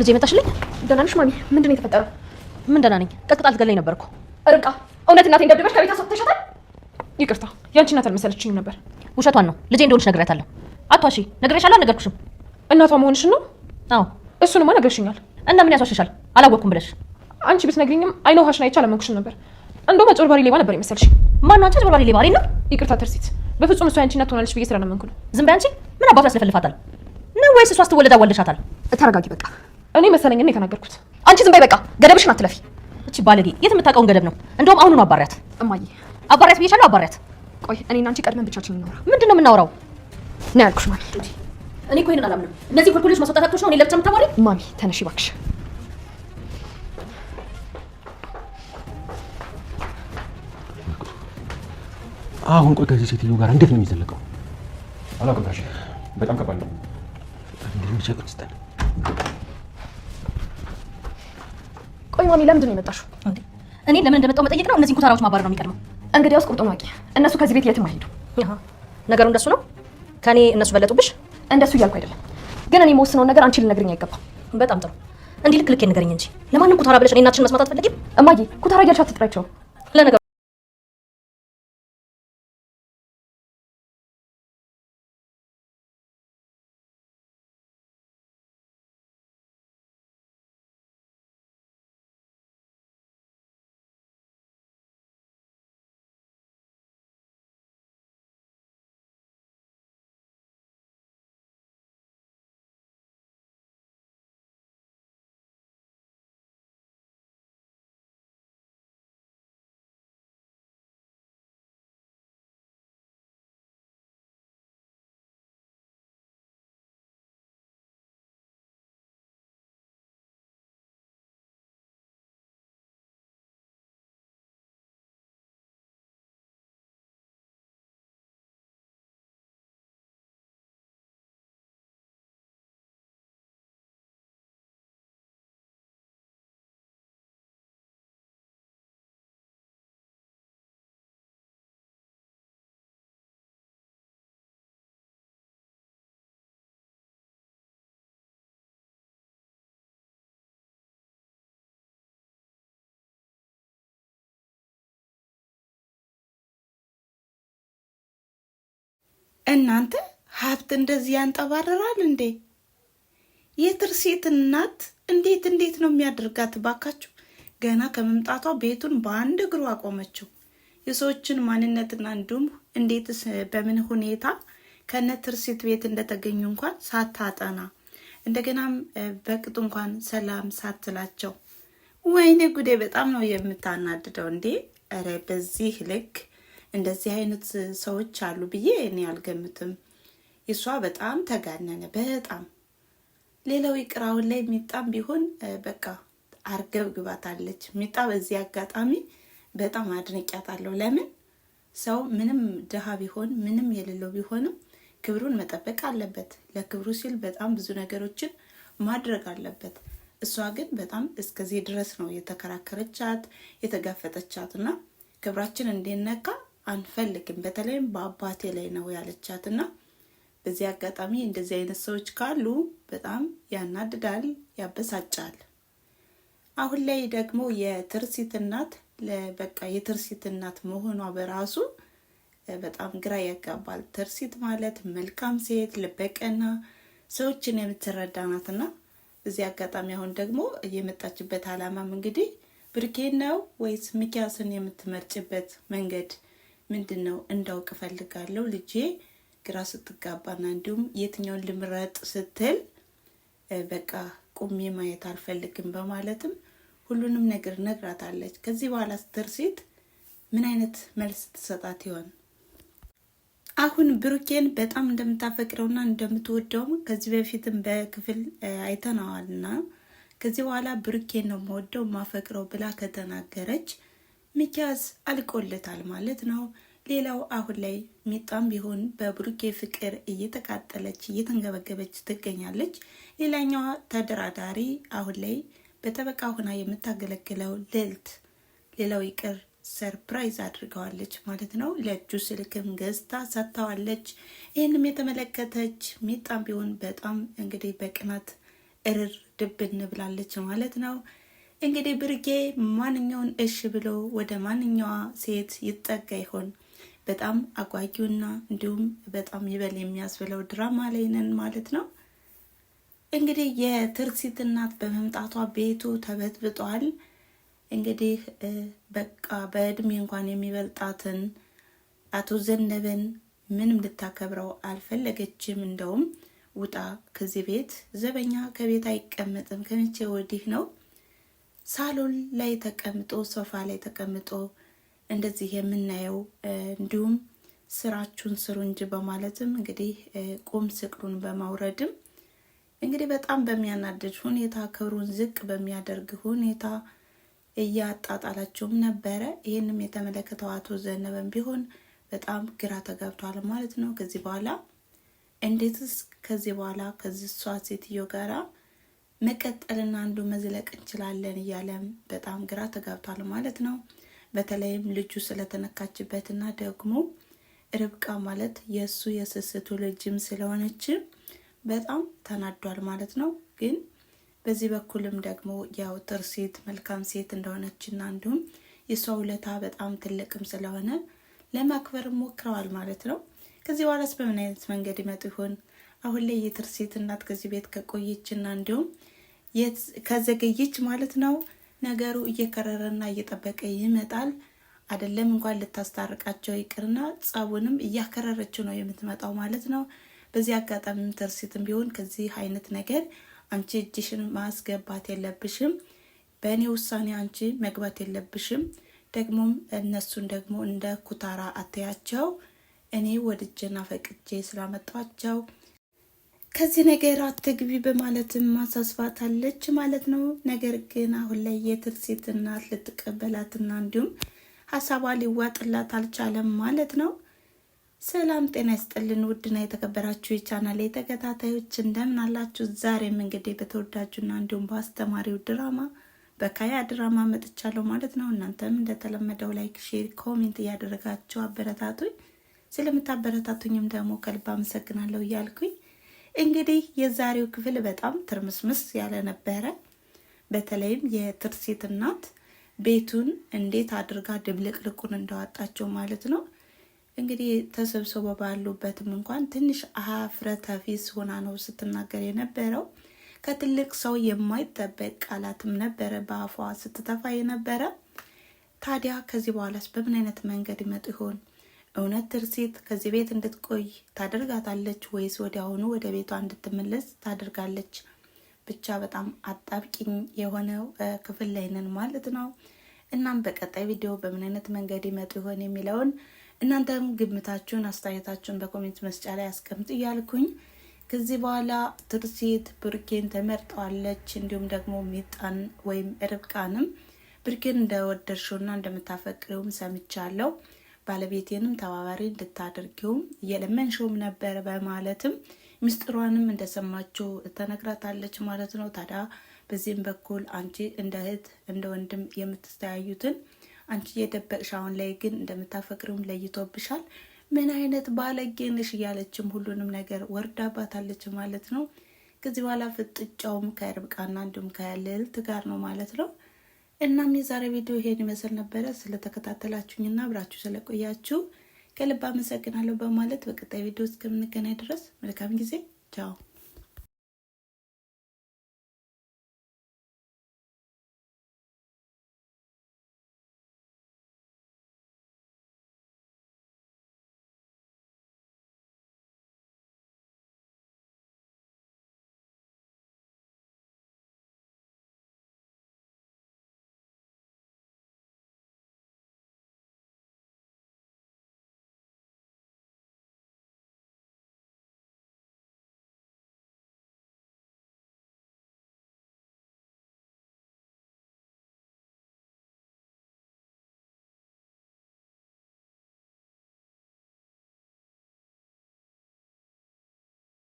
ልጄ መጣሽልኝ? ደህና ነሽ ማሚ? ምንድነው የተፈጠረው? ምን ደህና ነኝ። ቀጥቅጣ ልትገለኝ ነበርኩ። ርብቃ እውነት እናቴን ደብድበሽ ከቤት አስወጥተሻታል? ይቅርታ ያንቺ እናት አልመሰለችኝም ነበር። ውሸቷን ነው። ልጄ እንደሆንሽ ነግሬያታለሁ። አትዋሺ። ነግሬሻለሁ አልነገርኩሽም? እናቷ መሆንሽን ነው? አዎ እሱንማ ነግረሽኛል። እና ምን ያስዋሽሻል? አላወቅኩም ብለሽ አንቺ ብትነግሪኝም አይነው ሀሽና አይቻል አመንኩሽም ነበር። እንደውም አጭበርባሪ ሌባ ነበር የመሰልሽኝ። ማን ነው አንቺ? አጭበርባሪ ሌባ አይደል ነው? ይቅርታ ትርሲት፣ በፍጹም እሷ ያንቺ እናት ትሆናለች ብዬ ስላላመንኩ ነው። ዝም በይ አንቺ። ምን አባቱ ያስለፈልፋታል ነው ወይስ እሷ ስትወለድ አወልደሻታል? ተረጋጊ በቃ። እኔ መሰለኝ ነው የተናገርኩት። አንቺ ዝም በይ በቃ። ገደብሽን አትለፊ። እቺ ባለጌ የት የምታውቀውን ገደብ ነው? እንደውም አሁኑኑ አባሪያት። እማዬ አባሪያት ብዬሻለሁ። አባሪያት። ቆይ እኔና አንቺ ቀድመን ብቻችን እናውራ። ምንድነው የምናወራው? ነው ያልኩሽ ማሚ። እኔ እኮ ይሄንን አላምንም። እነዚህ ኩልኩሎች ማስወጣታችሁ ነው እኔ ለብቻ የምታወሪ? ማሚ ተነሺ እባክሽ። አሁን ቆይ ከዚህ ሴትዮ ጋር እንዴት ነው የሚዘለቀው? አላውቅም ጋሽ፣ በጣም ከባድ ነው። ቆይ ማሚ ለምንድን ነው የመጣሽው? እኔ ለምን እንደመጣሁ መጠየቅ ነው? እነዚህን ኩታራዎች ማባረር ነው የሚቀድመው። እንግዲያውስ ቁርጡን አውቂ። እነሱ ከዚህ ቤት የትም አይሄዱ። ነገሩ እንደሱ ነው? ከኔ እነሱ በለጡብሽ? እንደሱ እያልኩ አይደለም፣ ግን እኔ የምወስነውን ነገር አንቺ ልነግሪኝ አይገባም። በጣም ጥሩ። እንዲህ ልክ ልክ ንገሪኝ እንጂ ለማንም ኩታራ ብለሽ እኔ እናትሽን መስማት አትፈልጊም? እማዬ ኩታራ እያልሽ አትጥሪያቸው። ለነገሩ እናንተ ሀብት እንደዚህ ያንጠባረራል እንዴ? የትርሲት እናት እንዴት ነው የሚያደርጋት? ባካችሁ ገና ከመምጣቷ ቤቱን በአንድ እግሩ አቆመችው። የሰዎችን ማንነትና እንዲሁም እንዴትስ በምን ሁኔታ ከነ ትርሲት ቤት እንደተገኙ እንኳን ሳታጠና እንደገናም በቅጡ እንኳን ሰላም ሳትላቸው፣ ወይኔ ጉዴ! በጣም ነው የምታናድደው እንዴ! ኧረ በዚህ ልክ እንደዚህ አይነት ሰዎች አሉ ብዬ እኔ አልገምትም። የሷ በጣም ተጋነነ። በጣም ሌላው ይቅራውን ላይ ሚጣም ቢሆን በቃ አርገብግባታለች። ሚጣ በዚህ አጋጣሚ በጣም አድንቂያታለሁ። ለምን ሰው ምንም ድሃ ቢሆን ምንም የሌለው ቢሆንም ክብሩን መጠበቅ አለበት። ለክብሩ ሲል በጣም ብዙ ነገሮችን ማድረግ አለበት። እሷ ግን በጣም እስከዚህ ድረስ ነው የተከራከረቻት የተጋፈጠቻትና ክብራችን እንዲነካ አንፈልግም። በተለይም በአባቴ ላይ ነው ያለቻትና በዚህ አጋጣሚ እንደዚህ አይነት ሰዎች ካሉ በጣም ያናድዳል፣ ያበሳጫል። አሁን ላይ ደግሞ የትርሲት እናት በቃ የትርሲት እናት መሆኗ በራሱ በጣም ግራ ያጋባል። ትርሲት ማለት መልካም ሴት፣ ልበቀና፣ ሰዎችን የምትረዳ ናትና በዚህ አጋጣሚ አሁን ደግሞ የመጣችበት አላማም እንግዲህ ብሩኬን ነው ወይስ ሚኪያስን የምትመርጭበት መንገድ ምንድነው? እንዳውቅ ፈልጋለሁ። ልጄ ግራ ስትጋባና እንዲሁም የትኛውን ልምረጥ ስትል በቃ ቁሜ ማየት አልፈልግም በማለትም ሁሉንም ነገር ነግራታለች። ከዚህ በኋላ ትርሲት ምን አይነት መልስ ትሰጣት ይሆን? አሁን ብሩኬን በጣም እንደምታፈቅረውና እንደምትወደውም ከዚህ በፊትም በክፍል አይተናዋልና ከዚህ በኋላ ብሩኬን ነው የምወደው ማፈቅረው ብላ ከተናገረች ሚኪያስ አልቆለታል ማለት ነው። ሌላው አሁን ላይ ሚጣም ቢሆን በብሩኬ ፍቅር እየተቃጠለች እየተንገበገበች ትገኛለች። ሌላኛዋ ተደራዳሪ አሁን ላይ በጠበቃ ሆና የምታገለግለው ልዕልት ሌላው ይቅር ሰርፕራይዝ አድርገዋለች ማለት ነው። ለእጁ ስልክም ገዝታ ሰጥተዋለች። ይህንም የተመለከተች ሚጣም ቢሆን በጣም እንግዲህ በቅናት እርር ድብን ብላለች ማለት ነው። እንግዲህ ብሩኬ ማንኛውን እሺ ብሎ ወደ ማንኛዋ ሴት ይጠጋ ይሆን? በጣም አጓጊውና እንዲሁም በጣም ይበል የሚያስብለው ድራማ ላይ ነን ማለት ነው። እንግዲህ የትርሲት እናት በመምጣቷ ቤቱ ተበጥብጧል። እንግዲህ በቃ በእድሜ እንኳን የሚበልጣትን አቶ ዘነበን ምንም ልታከብረው አልፈለገችም። እንደውም ውጣ ከዚህ ቤት፣ ዘበኛ ከቤት አይቀመጥም፣ ከመቼ ወዲህ ነው ሳሎን ላይ ተቀምጦ ሶፋ ላይ ተቀምጦ እንደዚህ የምናየው? እንዲሁም ስራችሁን ስሩ እንጂ በማለትም እንግዲህ ቁም ስቅሉን በማውረድም እንግዲህ በጣም በሚያናድድ ሁኔታ ክብሩን ዝቅ በሚያደርግ ሁኔታ እያጣጣላቸውም ነበረ። ይህንም የተመለከተው አቶ ዘነበን ቢሆን በጣም ግራ ተጋብቷል ማለት ነው። ከዚህ በኋላ እንዴትስ ከዚህ በኋላ ከዚህ እሷ ሴትዮ ጋራ መቀጠልና አንዱ መዝለቅ እንችላለን እያለም በጣም ግራ ተጋብቷል ማለት ነው። በተለይም ልጁ ስለተነካችበትና ደግሞ ርብቃ ማለት የሱ የስስቱ ልጅም ስለሆነች በጣም ተናዷል ማለት ነው። ግን በዚህ በኩልም ደግሞ ያው ትርሲት መልካም ሴት እንደሆነችና እንዲሁም የሷ ውለታ በጣም ትልቅም ስለሆነ ለማክበር ሞክረዋል ማለት ነው። ከዚህ በኋላስ በምን አይነት መንገድ ይመጡ ይሆን? አሁን ላይ የትርሲት እናት ከዚህ ቤት ከቆየችና እንዲሁም ከዘገየች ማለት ነው ነገሩ እየከረረና እየጠበቀ ይመጣል። አይደለም እንኳን ልታስታርቃቸው ይቅርና ጸቡንም እያከረረችው ነው የምትመጣው ማለት ነው። በዚህ አጋጣሚ ትርሲትም ቢሆን ከዚህ አይነት ነገር አንቺ እጅሽን ማስገባት የለብሽም፣ በእኔ ውሳኔ አንቺ መግባት የለብሽም። ደግሞም እነሱን ደግሞ እንደ ኩታራ አትያቸው፣ እኔ ወድጄና ፈቅጄ ስላመጣቸው ከዚህ ነገር አትግቢ በማለትም ማሳስባታለች ማለት ነው። ነገር ግን አሁን ላይ የትርሲት እናት ልትቀበላትና እንዲሁም ሀሳቧ ሊዋጥላት አልቻለም ማለት ነው። ሰላም ጤና ይስጥልን ውድና የተከበራችሁ የቻናሌ ተከታታዮች እንደምን አላችሁ? ዛሬም እንግዲህ በተወዳጁና እንዲሁም በአስተማሪው ድራማ በካያ ድራማ መጥቻለሁ ማለት ነው። እናንተም እንደተለመደው ላይክ፣ ሼር፣ ኮሜንት እያደረጋችሁ አበረታቱኝ። ስለምታበረታቱኝም ደግሞ ከልብ አመሰግናለሁ እያልኩኝ እንግዲህ የዛሬው ክፍል በጣም ትርምስምስ ያለ ነበረ። በተለይም የትርሲት እናት ቤቱን እንዴት አድርጋ ድብልቅልቁን እንዳወጣቸው ማለት ነው። እንግዲህ ተሰብስበው ባሉበትም እንኳን ትንሽ አፍረተ ቢስ ሆና ነው ስትናገር የነበረው። ከትልቅ ሰው የማይጠበቅ ቃላትም ነበረ በአፏ ስትተፋ የነበረ። ታዲያ ከዚህ በኋላስ በምን አይነት መንገድ ይመጡ ይሆን? እውነት ትርሲት ከዚህ ቤት እንድትቆይ ታደርጋታለች ወይስ ወዲያውኑ ወደ ቤቷ እንድትመለስ ታደርጋለች? ብቻ በጣም አጣብቂኝ የሆነው ክፍል ላይ ነን ማለት ነው። እናም በቀጣይ ቪዲዮ በምን አይነት መንገድ ይመጡ ይሆን የሚለውን እናንተም ግምታችሁን አስተያየታችሁን በኮሜንት መስጫ ላይ አስቀምጡ እያልኩኝ ከዚህ በኋላ ትርሲት ብሩኬን ተመርጠዋለች። እንዲሁም ደግሞ ሚጣን ወይም ርብቃንም ብሩኬን እንደወደድሽውና እንደምታፈቅሪውም ሰምቻለሁ፣ ባለቤቴንም ተባባሪ እንድታደርጊውም እየለመንሽውም ነበር በማለትም ሚስጥሯንም እንደሰማችሁ ተነግራታለች ማለት ነው። ታዲያ በዚህም በኩል አንቺ እንደ እህት እንደ ወንድም የምትስተያዩትን አንቺ የደበቅሽ አሁን ላይ ግን እንደምታፈቅሪውም ለይቶብሻል። ምን አይነት ባለጌ ነሽ እያለችም ሁሉንም ነገር ወርዳባታለች ማለት ነው። ከዚህ በኋላ ፍጥጫውም ከርብቃና እንዲሁም ከልዕልት ጋር ነው ማለት ነው። እናም የዛሬ ቪዲዮ ይሄን ይመስል ነበረ። ስለተከታተላችሁኝና አብራችሁ ስለቆያችሁ ከልብ አመሰግናለሁ በማለት በቀጣይ ቪዲዮ እስከምንገናኝ ድረስ መልካም ጊዜ፣ ቻው።